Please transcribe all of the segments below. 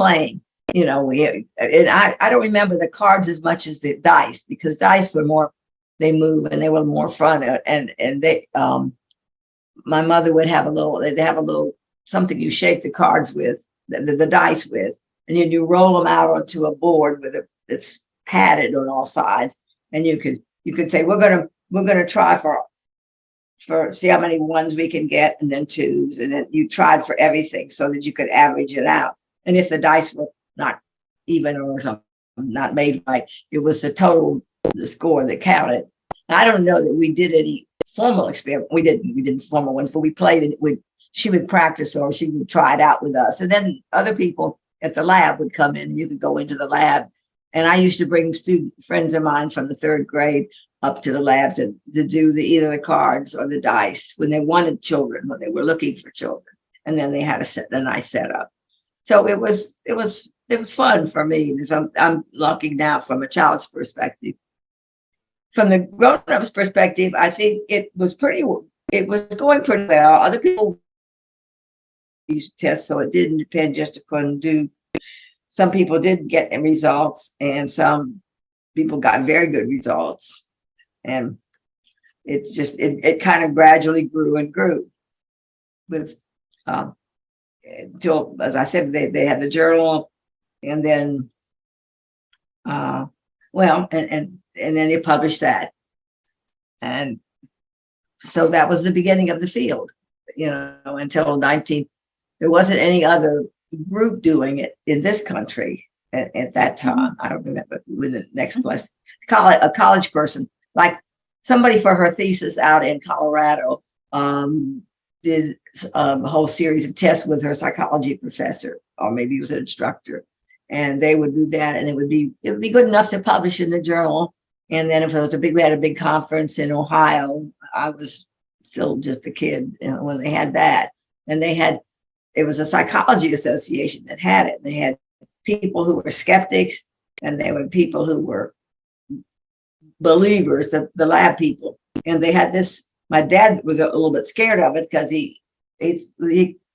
playing. And I don't remember the cards as much as the dice, because dice were more, they move and they were more fun. And they, my mother would have they'd have a little something you shake the cards with, the dice with, and then you roll them out onto a board it's padded on all sides. And you could say, we're gonna try for see how many ones we can get, and then twos, and then you tried for everything so that you could average it out. And if the dice were not even or something, not made right, it was the score that counted. I don't know that we did any formal experiment. We didn't formal ones, but we played it. She would practice, or she would try it out with us. And then other people at the lab would come in, and you could go into the lab. And I used to bring friends of mine from the third grade up to the labs to do either the cards or the dice when they wanted children, when they were looking for children. And then they had a nice setup. So it was fun for me. I'm looking now from a child's perspective. From the grown-up's perspective, I think it was going pretty well. Other people these tests, so it didn't depend just upon some people did get results, and some people got very good results. And it kind of gradually grew and grew with until, as I said, they had the journal, and then and then they published that. And so that was the beginning of the field, until there wasn't any other group doing it in this country at that time. I don't remember when the next place, a college person, like somebody for her thesis out in Colorado, did a whole series of tests with her psychology professor, or maybe he was an instructor, and they would do that, and it would be good enough to publish in the journal. And then if we had a big conference in Ohio, I was still just a kid when they had that, and it was a psychology association that had it. They had people who were skeptics, and they were people who were believers, the lab people. And they had this. My dad was a little bit scared of it because he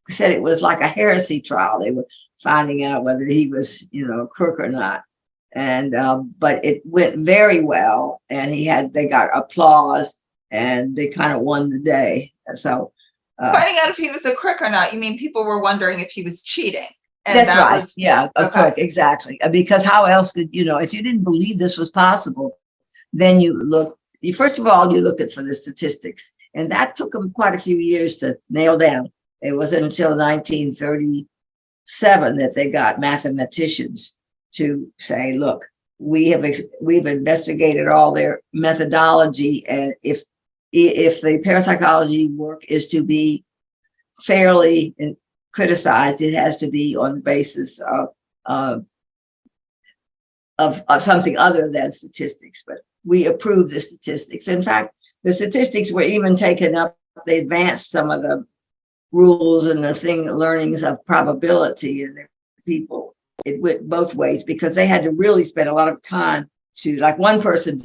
said it was like a heresy trial. They were finding out whether he was, a crook or not. And but it went very well, and they got applause, and they kind of won the day. And so finding out if he was a crook or not, you mean people were wondering if he was cheating? And that's right. Yeah, a crook, exactly. Because how else could, if you didn't believe this was possible, then first of all, you look for the statistics, and that took them quite a few years to nail down. It wasn't until 1937 that they got mathematicians to say, look, we've investigated all their methodology, and if the parapsychology work is to be fairly criticized, it has to be on the basis of something other than statistics. But we approve the statistics. In fact, the statistics were even taken up. They advanced some of the rules and learnings of probability, and people. It went both ways, because they had to really spend a lot of time to, like one person